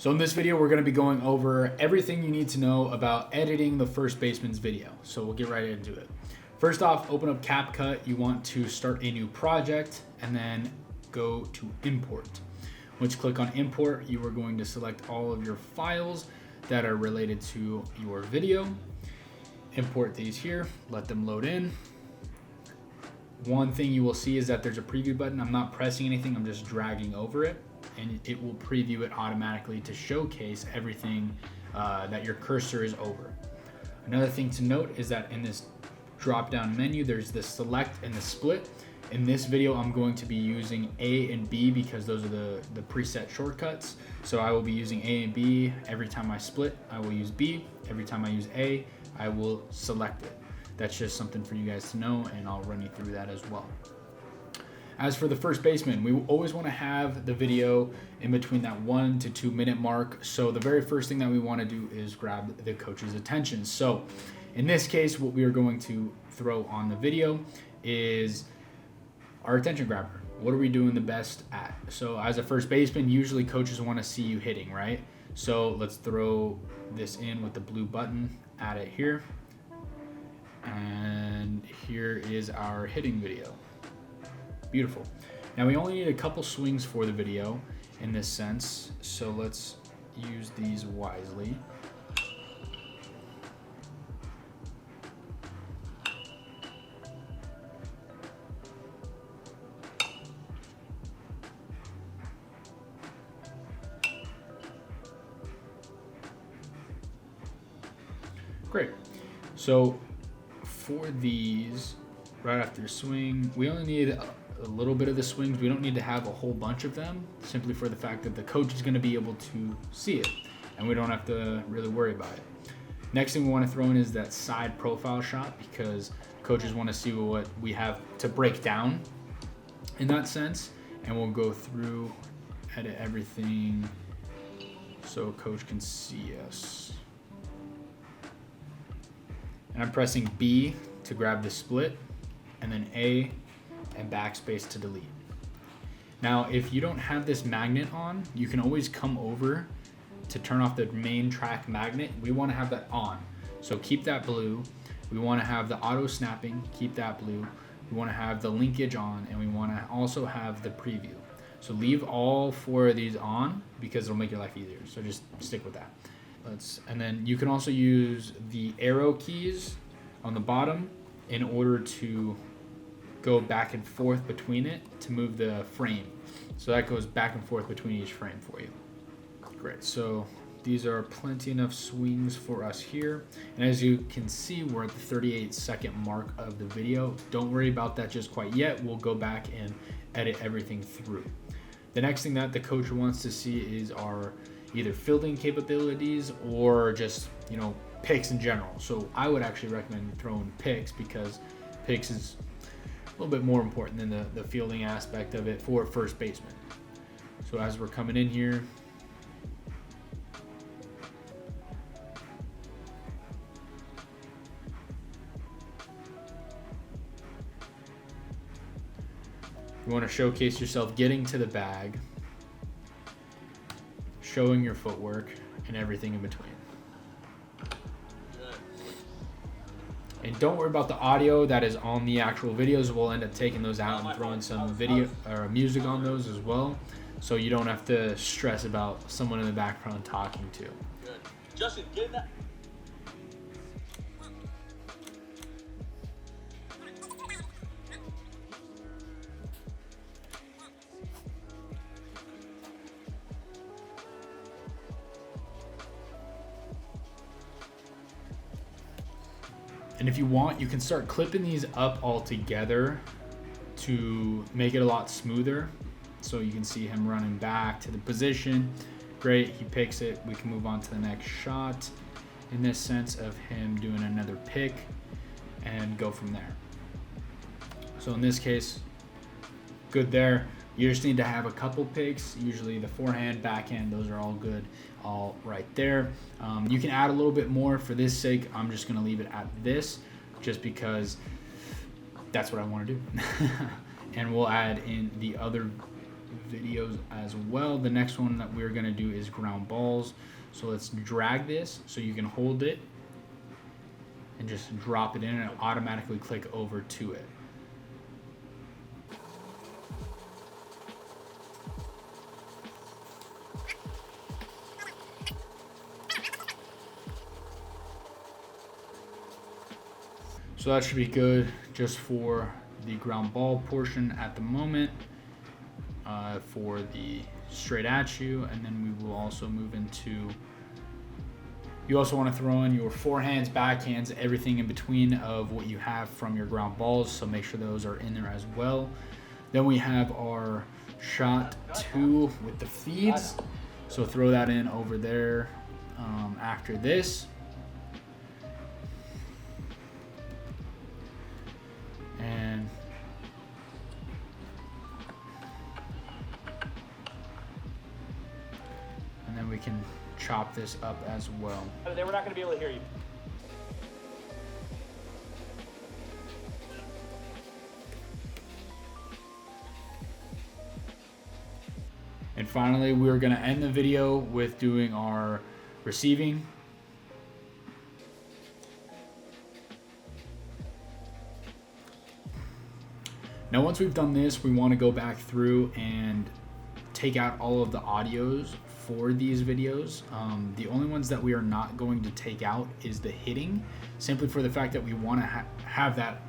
So in this video, we're going to be going over everything you need to know about editing the first baseman's video. So we'll get right into it. First off, open up CapCut. You want to start a new project and then go to import. Once you click on import, you are going to select all of your files that are related to your video. Import these here, let them load in. One thing you will see is that there's a preview button. I'm not pressing anything, I'm just dragging over it, and it will preview it automatically to showcase everything that your cursor is over. Another thing to note is that in this drop-down menu, there's the select and the split. In this video, I'm going to be using A and B because those are the preset shortcuts. So I will be using A and B. Every time I split, I will use B. Every time I use A, I will select it. That's just something for you guys to know, and I'll run you through that as well. As for the first baseman, we always want to have the video in between that 1 to 2 minute mark. So the very first thing that we want to do is grab the coach's attention. So in this case, what we are going to throw on the video is our attention grabber. What are we doing the best at? So as a first baseman, usually coaches want to see you hitting, right? So let's throw this in with the blue button, add it here. And here is our hitting video. Beautiful. Now we only need a couple swings for the video in this sense, so let's use these wisely. Great. So for these, right after swing, we only need a little bit of the swings. We don't need to have a whole bunch of them, simply for the fact that the coach is going to be able to see it, and we don't have to really worry about it. Next thing we want to throw in is that side profile shot, because coaches want to see what we have to break down in that sense, and we'll go through, edit everything so coach can see us. And I'm pressing B to grab the split, and then A and backspace to delete. Now, if you don't have this magnet on, you can always come over to turn off the main track magnet. We want to have that on. So keep that blue. We want to have the auto snapping, keep that blue. We want to have the linkage on, and we want to also have the preview. So leave all 4 of these on because it'll make your life easier. So just stick with that. And then you can also use the arrow keys on the bottom in order to go back and forth between it to move the frame. So that goes back and forth between each frame for you. Great, so these are plenty enough swings for us here. And as you can see, we're at the 38-second mark of the video. Don't worry about that just quite yet. We'll go back and edit everything through. The next thing that the coach wants to see is our either fielding capabilities or just, picks in general. So I would actually recommend throwing picks because picks is a little bit more important than the fielding aspect of it for first baseman. So as we're coming in here, you want to showcase yourself getting to the bag, showing your footwork, and everything in between. And don't worry about the audio that is on the actual videos. We'll end up taking those out and throwing some video or music on those as well, so you don't have to stress about someone in the background talking to. Good. Justin, get that. And if you want, you can start clipping these up all together to make it a lot smoother. So you can see him running back to the position. Great, he picks it. We can move on to the next shot in this sense of him doing another pick and go from there. So in this case, good there. You just need to have a couple picks, usually the forehand, backhand, those are all good, all right there. You can add a little bit more. For this sake, I'm just gonna leave it at this, just because that's what I wanna do. And we'll add in the other videos as well. The next one that we're gonna do is ground balls. So let's drag this so you can hold it and just drop it in and automatically click over to it. So that should be good just for the ground ball portion at the moment, for the straight at you, and then we will also move into, you also want to throw in your forehands, backhands, everything in between of what you have from your ground balls, so make sure those are in there as well. Then we have our shot 2 with the feeds, so throw that in over there after this. And then we can chop this up as well. They were not going to be able to hear you. And finally, we're going to end the video with doing our receiving. Now, once we've done this, we want to go back through and take out all of the audios for these videos. The only ones that we are not going to take out is the hitting, simply for the fact that we want to have that,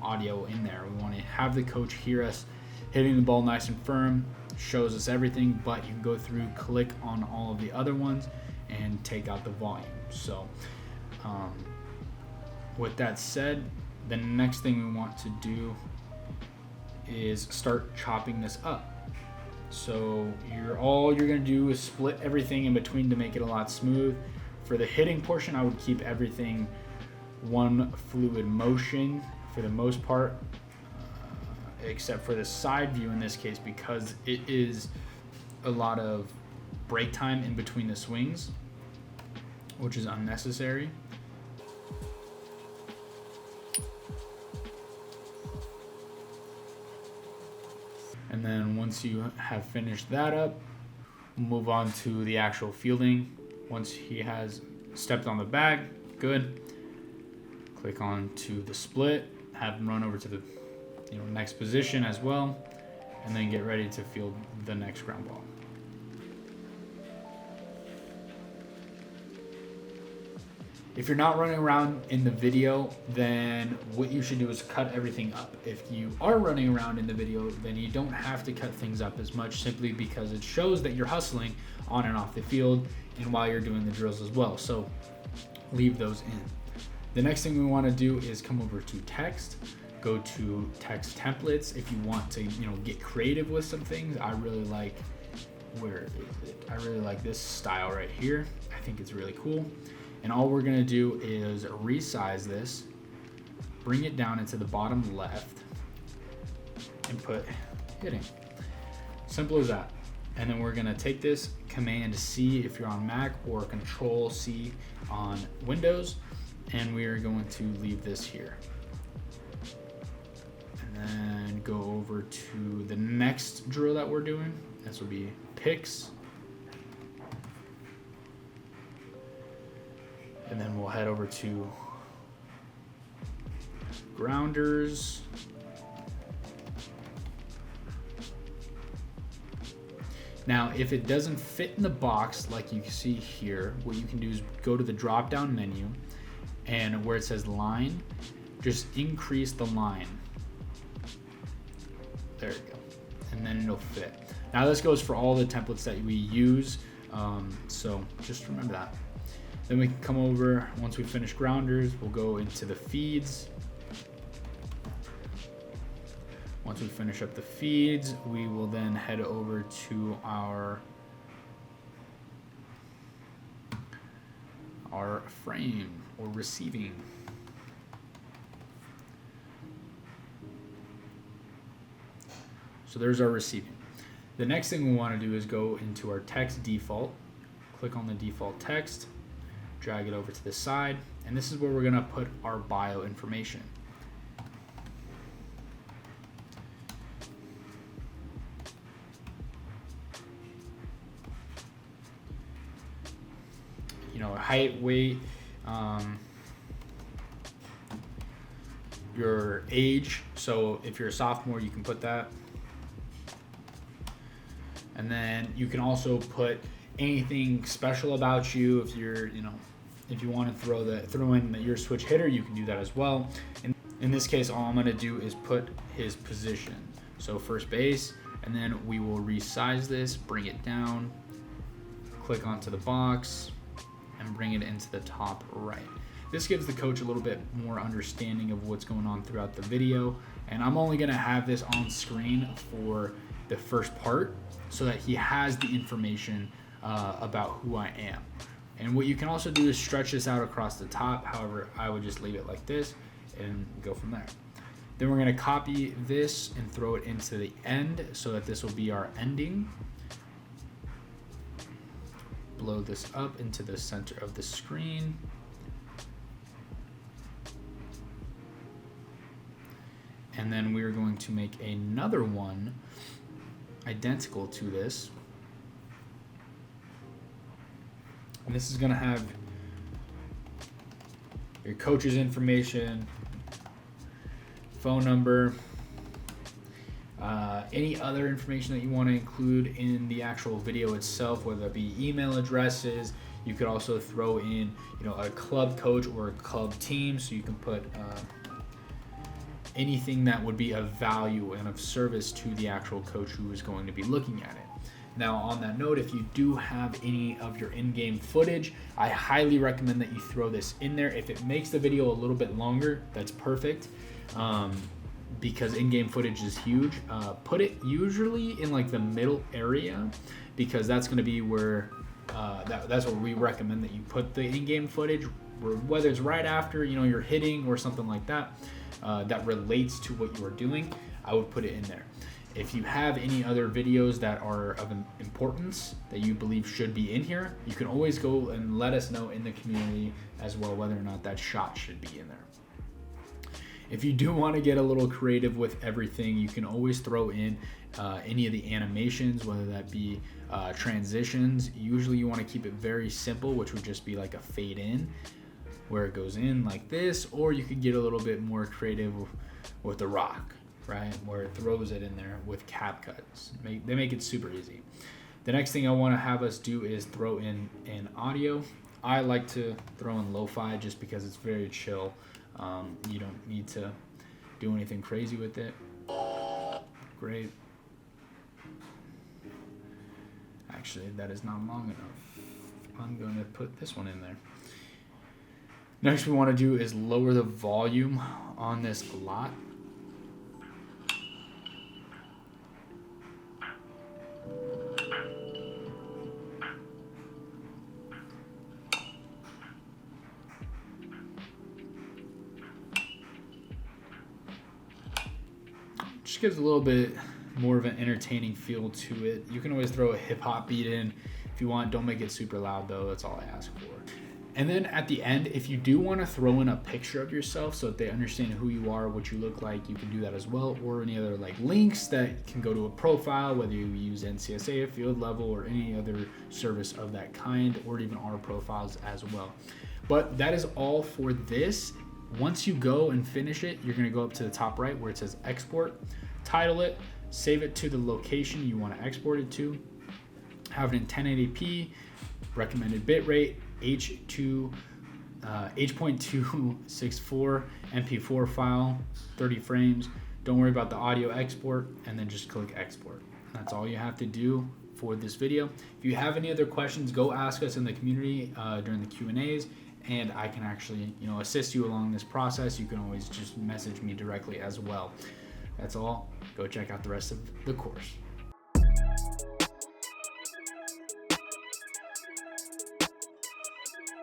audio in there. We want to have the coach hear us hitting the ball nice and firm, shows us everything, but you can go through, click on all of the other ones and take out the volume. So with that said, the next thing we want to do is start chopping this up. So all you're gonna do is split everything in between to make it a lot smooth. For the hitting portion, I would keep everything one fluid motion for the most part, except for the side view in this case, because it is a lot of break time in between the swings, which is unnecessary. And then once you have finished that up, move on to the actual fielding. Once he has stepped on the bag, good. Click on to the split, have him run over to the next position as well, and then get ready to field the next ground ball. If you're not running around in the video, then what you should do is cut everything up. If you are running around in the video, then you don't have to cut things up as much, simply because it shows that you're hustling on and off the field and while you're doing the drills as well. So leave those in. The next thing we want to do is come over to text, go to text templates. If you want to, get creative with some things, I really like, where is it? I really like this style right here. I think it's really cool. And all we're gonna do is resize this, bring it down into the bottom left, and put hitting. Simple as that. And then we're gonna take this, Command C if you're on Mac, or Control C on Windows, and we are going to leave this here. And then go over to the next drill that we're doing. This will be picks. And then we'll head over to grounders. Now, if it doesn't fit in the box like you see here, what you can do is go to the drop down menu, and where it says line, just increase the line. There you go. And then it'll fit. Now this goes for all the templates that we use. So just remember that. Then we can come over, once we finish grounders, we'll go into the feeds. Once we finish up the feeds, we will then head over to our frame or receiving. So there's our receiving. The next thing we want to do is go into our text default, click on the default text, drag it over to the side, and this is where we're gonna put our bio information. height, weight, your age. So if you're a sophomore, you can put that. And then you can also put anything special about you. If you're, if you want to throw in that you're a switch hitter, you can do that as well. And in this case, all I'm going to do is put his position. So first base, and then we will resize this, bring it down, click onto the box, and bring it into the top right. This gives the coach a little bit more understanding of what's going on throughout the video. And I'm only going to have this on screen for the first part so that he has the information about who I am. And what you can also do is stretch this out across the top. However, I would just leave it like this and go from there. Then we're going to copy this and throw it into the end so that this will be our ending. Blow this up into the center of the screen. And then we're going to make another one identical to this. And this is going to have your coach's information, phone number, any other information that you want to include in the actual video itself, whether it be email addresses. You could also throw in, a club coach or a club team, so you can put anything that would be of value and of service to the actual coach who is going to be looking at it. Now, on that note, if you do have any of your in-game footage, I highly recommend that you throw this in there. If it makes the video a little bit longer, that's perfect, because in-game footage is huge. Put it usually in like the middle area, because that's going to be where that's where we recommend that you put the in-game footage, whether it's right after you're hitting or something like that, that relates to what you are doing. I would put it in there. If you have any other videos that are of importance that you believe should be in here, you can always go and let us know in the community as well whether or not that shot should be in there. If you do want to get a little creative with everything, you can always throw in any of the animations, whether that be transitions. Usually you want to keep it very simple, which would just be like a fade in where it goes in like this, or you could get a little bit more creative with the rock, right, where it throws it in there with cap cuts. They make it super easy. The next thing I want to have us do is throw in an audio. I like to throw in lo-fi just because it's very chill. You don't need to do anything crazy with it. Great. Actually, that is not long enough. I'm going to put this one in there. Next we want to do is lower the volume on this a lot. Just gives a little bit more of an entertaining feel to it. You can always throw a hip hop beat in if you want. Don't make it super loud though, that's all I ask for. And then at the end, if you do want to throw in a picture of yourself so that they understand who you are, what you look like, you can do that as well, or any other like links that can go to a profile, whether you use NCSA, field level, or any other service of that kind, or even our profiles as well. But that is all for this. Once you go and finish it, you're going to go up to the top right where it says export, title it, save it to the location you want to export it to, have it in 1080p, recommended bitrate, H.264 MP4 file, 30 frames. Don't worry about the audio export, and then just click export. That's all you have to do for this video. If you have any other questions, go ask us in the community during the Q&As, and I can actually assist you along this process. You can always just message me directly as well. That's all. Go check out the rest of the course.